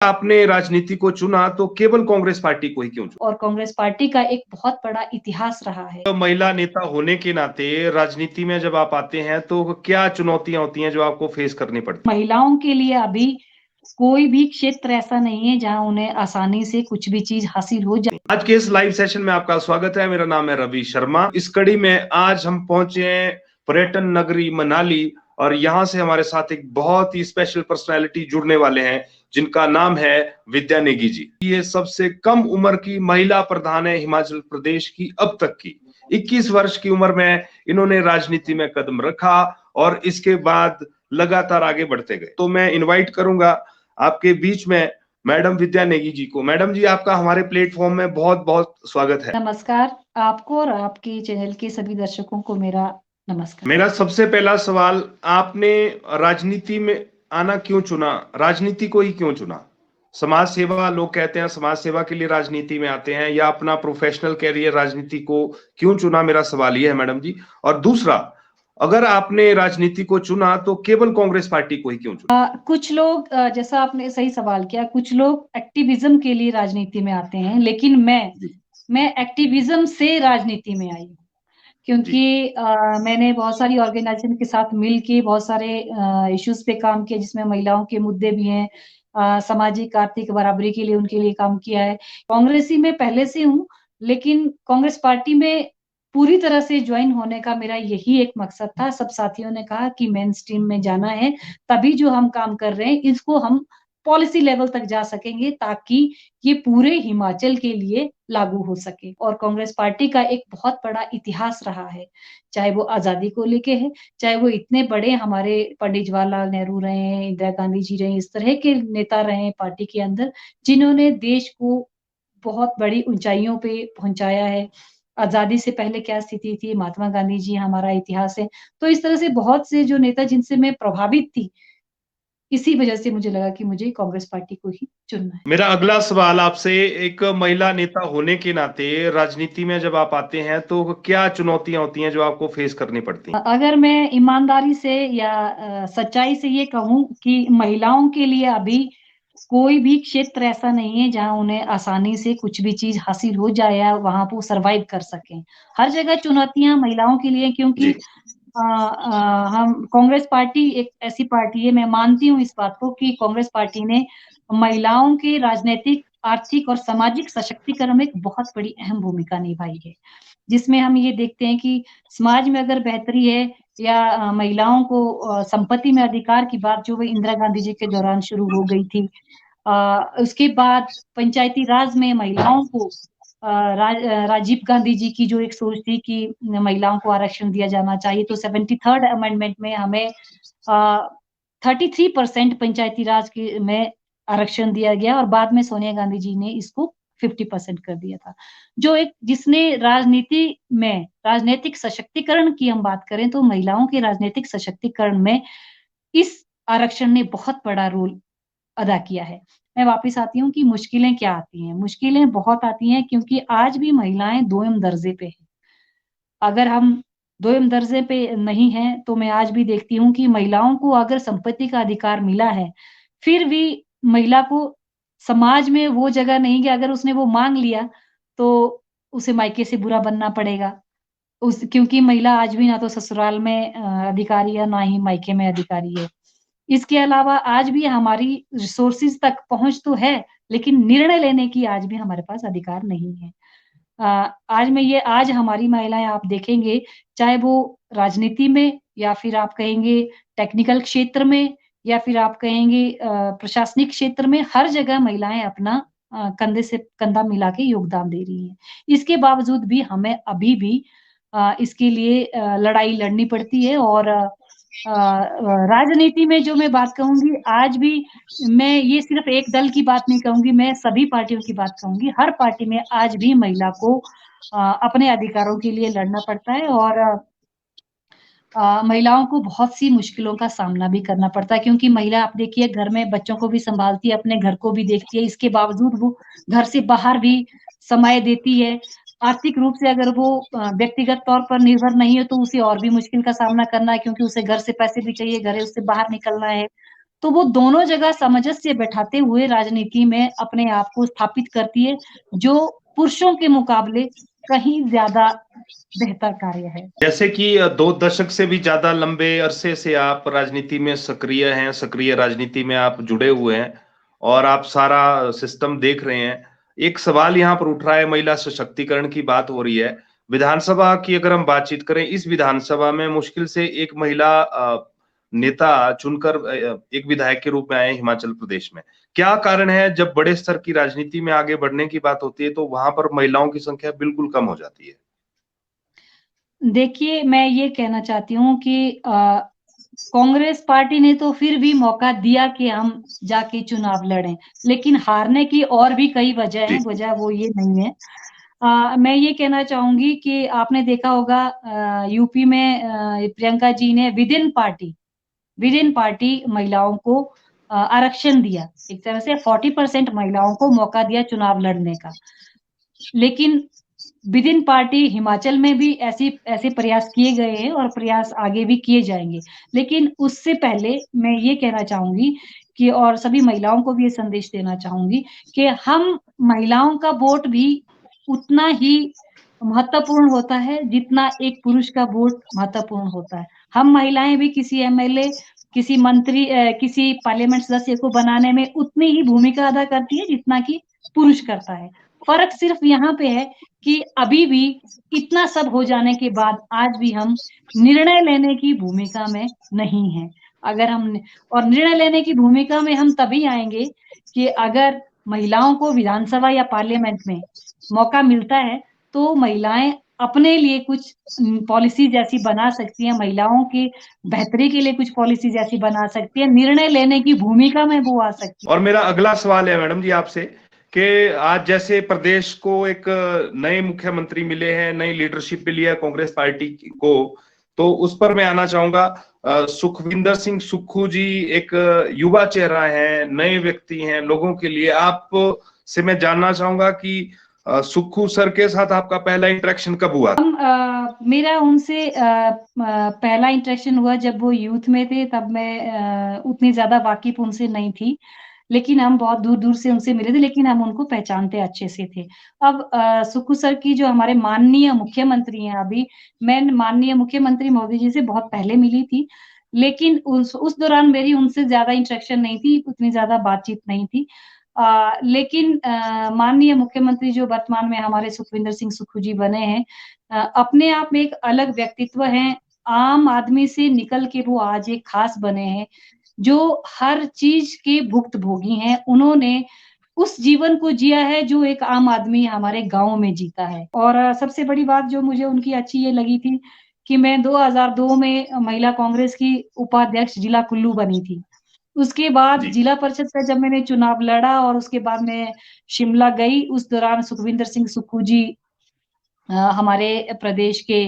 आपने राजनीति को चुना तो केवल कांग्रेस पार्टी को ही क्यों चुना? और कांग्रेस पार्टी का एक बहुत बड़ा इतिहास रहा है। तो महिला नेता होने के नाते राजनीति में जब आप आते हैं तो क्या चुनौतियां होती हैं जो आपको फेस करनी पड़ती हैं? महिलाओं के लिए अभी कोई भी क्षेत्र ऐसा नहीं है जहां उन्हें आसानी से कुछ भी चीज हासिल हो जाए। आज के इस लाइव सेशन में आपका स्वागत है। मेरा नाम है रवि शर्मा। इस कड़ी में आज हम पहुंचे हैं पर्यटन नगरी मनाली और यहाँ से हमारे साथ एक बहुत ही स्पेशल पर्सनालिटी जुड़ने वाले हैं जिनका नाम है विद्या नेगी जी। ये सबसे कम उम्र की महिला प्रधान है हिमाचल प्रदेश की अब तक की। 21 वर्ष की उम्र में इन्होंने राजनीति में कदम रखा और इसके बाद लगातार आगे बढ़ते गए। तो मैं इनवाइट करूंगा आपके बीच में मैडम विद्या नेगी जी को। मैडम जी, आपका हमारे प्लेटफॉर्म में बहुत बहुत स्वागत है। नमस्कार आपको और आपके चैनल के सभी दर्शकों को मेरा नमस्कार। मेरा सबसे पहला सवाल, आपने राजनीति में आना क्यों चुना? राजनीति को ही क्यों चुना? समाज सेवा, लोग कहते हैं समाज सेवा के लिए राजनीति में आते हैं, या अपना प्रोफेशनल कैरियर राजनीति को क्यों चुना? मेरा सवाल ये है मैडम जी। और दूसरा, अगर आपने राजनीति को चुना तो केवल कांग्रेस पार्टी को ही क्यों चुना? कुछ लोग जैसा आपने सही सवाल किया, कुछ लोग एक्टिविज्म के लिए राजनीति में आते हैं, लेकिन मैं एक्टिविज्म से राजनीति में आई हूँ। क्योंकि मैंने बहुत सारी ऑर्गेनाइजेशन के साथ मिल के बहुत सारे इश्यूज पे काम किया जिसमें महिलाओं के मुद्दे भी हैं, सामाजिक आर्थिक बराबरी के लिए उनके लिए काम किया है। कांग्रेसी में पहले से हूँ, लेकिन कांग्रेस पार्टी में पूरी तरह से ज्वाइन होने का मेरा यही एक मकसद था। सब साथियों ने कहा कि मेन स्ट्रीम में जाना है, तभी जो हम काम कर रहे हैं इसको हम पॉलिसी लेवल तक जा सकेंगे ताकि ये पूरे हिमाचल के लिए लागू हो सके। और कांग्रेस पार्टी का एक बहुत बड़ा इतिहास रहा है, चाहे वो आज़ादी को लेके है, चाहे वो इतने बड़े हमारे पंडित जवाहरलाल नेहरू रहे हैं, इंदिरा गांधी जी रहे हैं, इस तरह के नेता रहे हैं पार्टी के अंदर, जिन्होंने देश को बहुत बड़ी ऊँचाइयों पे पहुँचाया है। आज़ादी से पहले क्या स्थिति थी, महात्मा गांधी जी हमारा इतिहास है। तो इस तरह से बहुत से जो नेता जिनसे मैं प्रभावित थी, इसी वजह से मुझे लगा कि मुझे कांग्रेस पार्टी को ही चुनना है। मेरा अगला सवाल आपसे, एक महिला नेता होने के नाते राजनीति में जब आप आते हैं तो क्या चुनौतियां होती हैं जो आपको फेस करनी पड़ती हैं? अगर मैं ईमानदारी से या सच्चाई से ये कहूँ कि महिलाओं के लिए अभी कोई भी क्षेत्र ऐसा नहीं है जहाँ उन्हें आसानी से कुछ भी चीज़ हासिल हो जाए या वहाँ पे वो सर्वाइव कर सकें। हर जगह चुनौतियाँ महिलाओं के लिए, क्योंकि जी। हम कांग्रेस पार्टी एक ऐसी पार्टी है, मैं मानती हूँ इस बात को कि कांग्रेस पार्टी ने महिलाओं के राजनैतिक, आर्थिक और सामाजिक सशक्तिकरण में एक बहुत बड़ी अहम भूमिका निभाई है। जिसमें हम ये देखते हैं कि समाज में अगर बेहतरी है या महिलाओं को संपत्ति में अधिकार की बात जो वो इंदिरा गांधी जी के दौरान शुरू हो गई थी। उसके बाद पंचायती राज में महिलाओं को राजीव गांधी जी की जो एक सोच थी कि महिलाओं को आरक्षण दिया जाना चाहिए, तो 73rd अमेंडमेंट में हमें 33% पंचायती राज के में आरक्षण दिया गया और बाद में सोनिया गांधी जी ने इसको 50% कर दिया था। जो एक जिसने राजनीति में राजनीतिक सशक्तिकरण की हम बात करें तो महिलाओं के राजनीतिक सशक्तिकरण में इस आरक्षण ने बहुत बड़ा रोल अदा किया है। मैं वापस आती हूँ कि मुश्किलें क्या आती हैं? मुश्किलें बहुत आती हैं क्योंकि आज भी महिलाएँ दोयम दर्जे पे हैं। अगर हम दोयम दर्जे पे नहीं हैं, तो मैं आज भी देखती हूँ कि महिलाओं को अगर संपत्ति का अधिकार मिला है, फिर भी महिला को समाज में वो जगह नहीं कि अगर उसने वो माँग लिया, तो उसे मायके से बुरा बनना पड़ेगा। क्योंकि महिला आज भी ना तो ससुराल में अधिकारी है, ना ही मायके में अधिकारी है। इसके अलावा आज भी हमारी रिसोर्सेज़ तक पहुँच तो है, लेकिन निर्णय लेने की आज भी हमारे पास अधिकार नहीं है। आज हमारी महिलाएँ आप देखेंगे, चाहे वो राजनीति में या फिर आप कहेंगे टेक्निकल क्षेत्र में या फिर आप कहेंगे प्रशासनिक क्षेत्र में, हर जगह महिलाएँ अपना कंधे से कंधा मिला के योगदान दे रही हैं। इसके बावजूद भी हमें अभी भी इसके लिए लड़ाई लड़नी पड़ती है और राजनीति में जो मैं बात कहूँगी, आज भी मैं ये सिर्फ़ एक दल की बात नहीं कहूँगी, मैं सभी पार्टियों की बात कहूँगी। हर पार्टी में आज भी महिला को अपने अधिकारों के लिए लड़ना पड़ता है और महिलाओं को बहुत सी मुश्किलों का सामना भी करना पड़ता है क्योंकि महिला आप देखिए घर में बच्चों को भी सँभालती है, अपने घर को भी देखती है, इसके बावजूद वो घर से बाहर भी समय देती है। आर्थिक रूप से अगर वो व्यक्तिगत तौर पर निर्भर नहीं है, तो उसे और भी मुश्किल का सामना करना है क्योंकि उसे घर से पैसे भी चाहिए, घर है उससे बाहर निकलना है। तो वो दोनों जगह सामंजस्य बैठाते हुए राजनीति में अपने आप को स्थापित करती है, जो पुरुषों के मुकाबले कहीं ज़्यादा बेहतर कार्य है। जैसे कि 2 दशक से भी ज़्यादा लंबे अरसे से आप राजनीति में सक्रिय हैं, सक्रिय राजनीति में आप जुड़े हुए हैं और आप सारा सिस्टम देख रहे हैं। एक सवाल यहाँ पर उठ रहा है, महिला सशक्तिकरण की बात हो रही है। विधानसभा की अगर हम बातचीत करें, इस विधानसभा में मुश्किल से एक महिला नेता चुनकर एक विधायक के रूप में आए हिमाचल प्रदेश में। क्या कारण है जब बड़े स्तर की राजनीति में आगे बढ़ने की बात होती है, तो वहाँ पर महिलाओं की संख्या बिल्कुल कम हो जाती है? देखिए, मैं ये कहना चाहती हूँ कि कांग्रेस पार्टी ने तो फिर भी मौका दिया कि हम जाके चुनाव लड़ें, लेकिन हारने की और भी कई वजह जी, हैं, वजह वो ये नहीं है। मैं ये कहना चाहूँगी कि आपने देखा होगा यूपी में प्रियंका जी ने विद इन पार्टी महिलाओं को आरक्षण दिया। एक तरह से 40% महिलाओं को मौका दिया चुनाव लड़ने का। लेकिन विद इन पार्टी हिमाचल में भी ऐसे प्रयास किए गए हैं और प्रयास आगे भी किए जाएँगे। लेकिन उससे पहले मैं ये कहना चाहूँगी कि और सभी महिलाओं को भी ये संदेश देना चाहूँगी कि हम महिलाओं का वोट भी उतना ही महत्वपूर्ण होता है, जितना एक पुरुष का वोट महत्वपूर्ण होता है। हम महिलाएँ भी किसी एमएलए, किसी मंत्री किसी पार्लियामेंट सदस्य को बनाने में उतनी ही भूमिका अदा करती है, जितना कि पुरुष करता है। फ़र्क सिर्फ़ यहाँ पे है कि अभी भी इतना सब हो जाने के बाद आज भी हम निर्णय लेने की भूमिका में नहीं हैं। अगर हम और निर्णय लेने की भूमिका में हम तभी आएँगे कि अगर महिलाओं को विधानसभा या पार्लियामेंट में मौका मिलता है, तो महिलाएँ अपने लिए कुछ पॉलिसीज़ ऐसी बना सकती हैं, महिलाओं की बेहतरी के लिए कुछ पॉलिसीज़ ऐसी बना सकती हैं, निर्णय लेने की भूमिका में वो आ सकती हैं। और मेरा अगला सवाल है मैडम जी आपसे कि आज जैसे प्रदेश को एक नए मुख्यमंत्री मिले हैं, नई लीडरशिप मिली है कांग्रेस पार्टी को, तो उस पर मैं आना चाहूंगा। सुखविंदर सिंह सुक्खू जी एक युवा चेहरा है, नए व्यक्ति हैं लोगों के लिए। आप से मैं जानना चाहूंगा कि सुक्खू सर के साथ आपका पहला इंटरेक्शन कब हुआ? मेरा उनसे पहला इंटरेक्शन हुआ जब वो यूथ में थे, तब मैं उतनी ज़्यादा वाकिफ़ उनसे नहीं थी। लेकिन हम बहुत दूर-दूर से उनसे मिले थे, लेकिन हम उनको पहचानते अच्छे से थे। अब सुक्खू सर की जो हमारे माननीय मुख्यमंत्री हैं अभी, मैं माननीय मुख्यमंत्री मोदी जी से बहुत पहले मिली थी, लेकिन उस दौरान मेरी उनसे ज़्यादा इंटरेक्शन नहीं थी, उतनी ज़्यादा बातचीत नहीं थी। लेकिन माननीय मुख्यमंत्री जो वर्तमान में हमारे सुखविंदर सिंह सुक्खू जी बने हैं, अपने आप में एक अलग व्यक्तित्व हैं, आम आदमी से निकल के वो आज एक ख़ास बने हैं, जो हर चीज़ के भुक्तभोगी हैं। उन्होंने उस जीवन को जिया है जो एक आम आदमी हमारे गाँव में जीता है। और सबसे बड़ी बात जो मुझे उनकी अच्छी ये लगी थी कि मैं 2002 में महिला कांग्रेस की उपाध्यक्ष जिला कुल्लू बनी थी। उसके बाद जी, जिला परिषद का जब मैंने चुनाव लड़ा और उसके बाद मैं शिमला गई, उस दौरान सुखविंदर सिंह सुक्खू जी हमारे प्रदेश के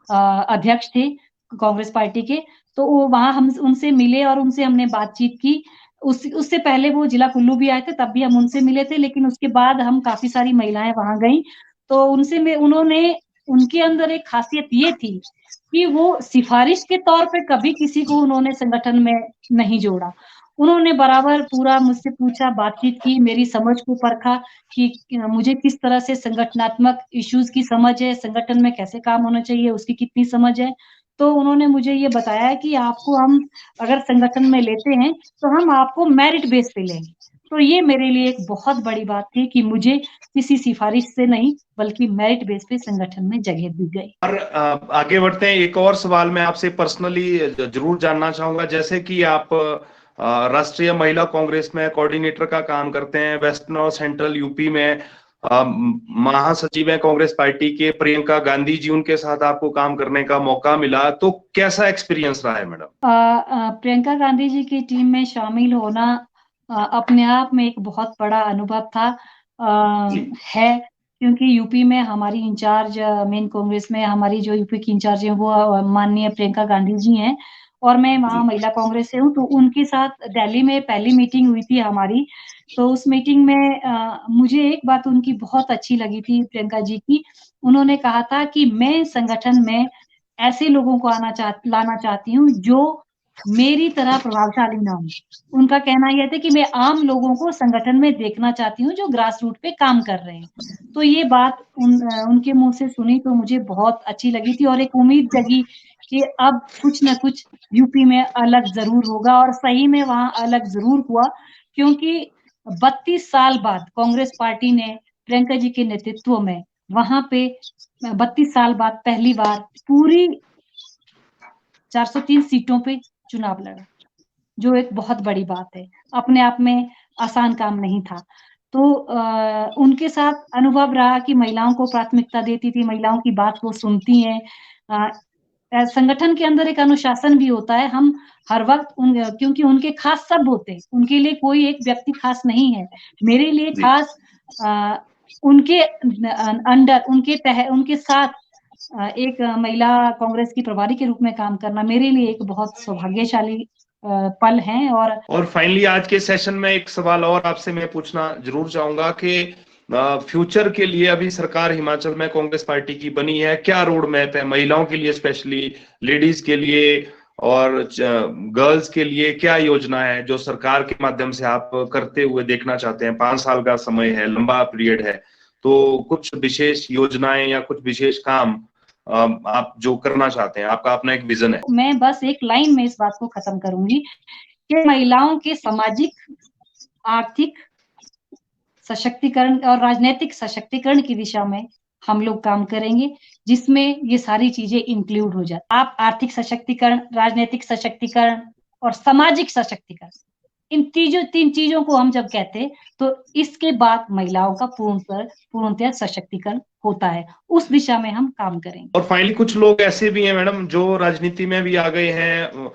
अध्यक्ष थे कांग्रेस पार्टी के, तो वो वहाँ हम उनसे मिले और उनसे हमने बातचीत की। उससे पहले वो जिला कुल्लू भी आए थे, तब भी हम उनसे मिले थे, लेकिन उसके बाद हम काफ़ी सारी महिलाएँ वहाँ गईं, तो उनसे मैं उन्होंने उनके अंदर एक ख़ासियत ये थी कि वो सिफ़ारिश के तौर पे कभी किसी को उन्होंने संगठन में नहीं जोड़ा। उन्होंने बराबर पूरा मुझसे पूछा, बातचीत की, मेरी समझ को परखा कि मुझे किस तरह से संगठनात्मक इश्यूज़ की समझ है, संगठन में कैसे काम होना चाहिए, उसकी कितनी समझ है। तो उन्होंने मुझे ये बताया कि आपको हम अगर संगठन में लेते हैं, तो हम आपको मेरिट बेस पे लेंगे। तो ये मेरे लिए एक बहुत बड़ी बात थी कि मुझे किसी सिफ़ारिश से नहीं, बल्कि मेरिट बेस पे संगठन में जगह दी गई। और आगे बढ़ते हैं। एक और सवाल मैं आपसे पर्सनली जरूर जानना चाहूंगा। जैसे कि आप राष्ट्रीय महिला कांग्रेस में कोऑर्डिनेटर का काम करते हैं, वेस्टर्न और सेंट्रल यूपी में महासचिव हैं कांग्रेस पार्टी के प्रियंका गांधी जी, उनके साथ आपको काम करने का मौका मिला, तो कैसा एक्सपीरियंस रहा है मैडम? प्रियंका गांधी जी की टीम में शामिल होना अपने आप में एक बहुत बड़ा अनुभव था जी, है, क्योंकि यूपी में हमारी इंचार्ज मेन कांग्रेस में हमारी जो यूपी की इंचार्ज हैं वो माननीय प्रियंका गांधी जी हैं और मैं वहाँ जी, महिला कांग्रेस से हूँ, तो उनके साथ दिल्ली में पहली मीटिंग हुई थी हमारी। तो उस मीटिंग में मुझे एक बात उनकी बहुत अच्छी लगी थी प्रियंका जी की, उन्होंने कहा था कि मैं संगठन में ऐसे लोगों को लाना चाहती हूँ जो मेरी तरह प्रभावशाली ना हो। उनका कहना यह था कि मैं आम लोगों को संगठन में देखना चाहती हूँ जो ग्रास रूट पे काम कर रहे हैं। तो ये बात उनके मुँह से सुनी तो मुझे बहुत अच्छी लगी थी और एक उम्मीद जगी कि अब कुछ न कुछ यूपी में अलग ज़रूर होगा और सही में वहाँ अलग ज़रूर हुआ, क्योंकि 32 साल बाद कांग्रेस पार्टी ने प्रियंका जी के नेतृत्व में वहाँ पे 32 साल बाद पहली बार पूरी 403 सीटों पे चुनाव लड़ा, जो एक बहुत बड़ी बात है। अपने आप में आसान काम नहीं था। तो उनके साथ अनुभव रहा कि महिलाओं को प्राथमिकता देती थी, महिलाओं की बात वो सुनती हैं। अ संगठन के अंदर एक अनुशासन भी होता है। हम हर वक़्त क्योंकि उनके खास सब होते हैं, उनके लिए कोई एक व्यक्ति खास नहीं है। मेरे लिए जी। खास उनके अंडर उनके साथ एक महिला कांग्रेस की प्रभारी के रूप में काम करना मेरे लिए एक बहुत सौभाग्यशाली पल है और फाइनली आज के सेशन में एक सवाल और आपसे मैं पूछना जरूर चाहूंगा कि फ्यूचर के लिए अभी सरकार हिमाचल में कांग्रेस पार्टी की बनी है, क्या रोड मैप है महिलाओं के लिए, स्पेशली लेडीज के लिए और गर्ल्स के लिए, क्या योजना है जो सरकार के माध्यम से आप करते हुए देखना चाहते हैं? 5 साल का समय है, लंबा पीरियड है, तो कुछ विशेष योजनाएं या कुछ विशेष काम आप जो करना चाहते हैं, आपका अपना एक विजन है? मैं बस एक लाइन में इस बात को खत्म करूंगी कि महिलाओं के सामाजिक, आर्थिक सशक्तिकरण और राजनैतिक सशक्तिकरण की दिशा में हम लोग काम करेंगे, जिसमें ये सारी चीजें इंक्लूड हो जाए। आप आर्थिक सशक्तिकरण, राजनैतिक सशक्तिकरण और सामाजिक सशक्तिकरण, इन 3 चीजों को हम जब कहते हैं, तो इसके बाद महिलाओं का पूर्णतः सशक्तिकरण होता है। उस दिशा में हम काम करेंगे। और फाइनली कुछ लोग ऐसे भी हैं मैडम जो राजनीति में भी आ गए हैं,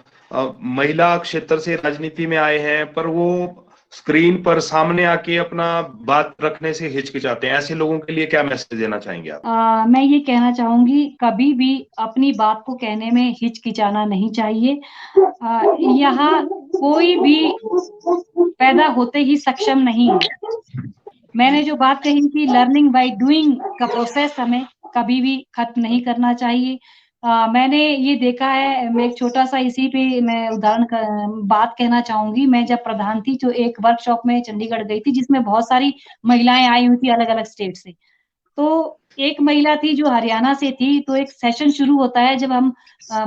महिला क्षेत्र से राजनीति में आए हैं, पर वो स्क्रीन पर सामने आके अपना बात रखने से हिचकिचाते हैं। ऐसे लोगों के लिए क्या मैसेज देना चाहेंगे आप? मैं ये कहना चाहूंगी कभी भी अपनी बात को कहने में हिचकिचाना नहीं चाहिए। यहाँ कोई भी पैदा होते ही सक्षम नहीं है। मैंने जो बात कही थी लर्निंग बाय डूइंग का प्रोसेस हमें कभी भी खत्म नहीं करना चाहिए। मैंने ये देखा है, मैं एक छोटा-सा इसी पे मैं उदाहरण बात कहना चाहूँगी। मैं जब प्रधान थी तो एक वर्कशॉप में चंडीगढ़ गई थी जिसमें बहुत सारी महिलाएँ आई हुई थी अलग-अलग स्टेट से। तो एक महिला थी जो हरियाणा से थी, तो एक सेशन शुरू होता है जब हम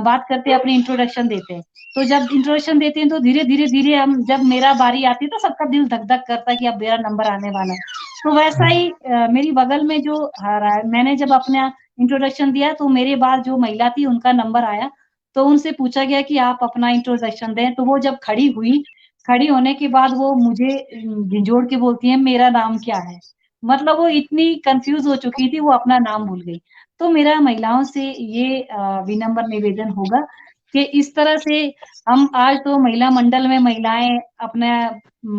बात करते हैं अपनी इंट्रोडक्शन देते हैं। तो जब इंट्रोडक्शन देते हैं तो धीरे-धीरे हम जब मेरा बारी आती है तो सबका दिल धक-धक करता है कि अब मेरा नंबर आने वाला है। तो वैसा ही मेरी बगल में जो मैंने जब अपना इंट्रोडक्शन दिया तो मेरे बाद जो महिला थी उनका नंबर आया, तो उनसे पूछा गया कि आप अपना इंट्रोडक्शन दें, तो वो जब खड़ी हुई, खड़ी होने के बाद वो मुझे झिंझोड़ के बोलती हैं, "मेरा नाम क्या है?" मतलब वो इतनी कन्फ्यूज़ हो चुकी थी, वो अपना नाम भूल गई। तो मेरा महिलाओं से ये विनम्र निवेदन होगा कि इस तरह से हम आज तो महिला मंडल में महिलाएँ अपना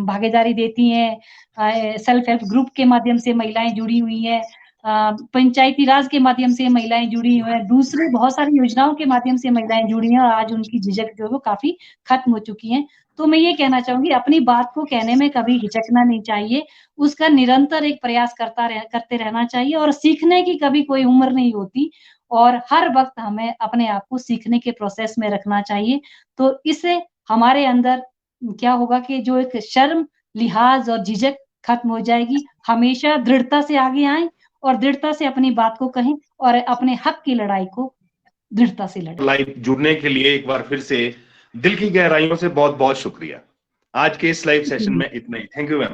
भागीदारी देती हैं। सेल्फ हेल्प ग्रुप के माध्यम से महिलाएँ जुड़ी हुई हैं। पंचायती राज के माध्यम से महिलाएँ जुड़ी हुई हैं। दूसरी बहुत सारी योजनाओं के माध्यम से महिलाएँ जुड़ी हैं और आज उनकी झिझक जो है वो काफ़ी खत्म हो चुकी हैं। तो मैं ये कहना चाहूँगी अपनी बात को कहने में कभी हिचकना नहीं चाहिए। उसका निरंतर एक प्रयास करते रहना चाहिए और सीखने की कभी कोई उम्र नहीं होती और हर वक़्त हमें अपने आप को सीखने के प्रोसेस में रखना चाहिए। तो इससे हमारे अंदर क्या होगा कि जो एक शर्म, लिहाज़ और झिझक खत्म हो जाएगी। हमेशा दृढ़ता से आगे आएँ और दृढ़ता से अपनी बात को कहें और अपने हक की लड़ाई को दृढ़ता से लड़ें। लाइव जुड़ने के लिए एक बार फिर से दिल की गहराइयों से बहुत-बहुत शुक्रिया। आज के इस लाइव सेशन में इतना ही। Thank you ma'am.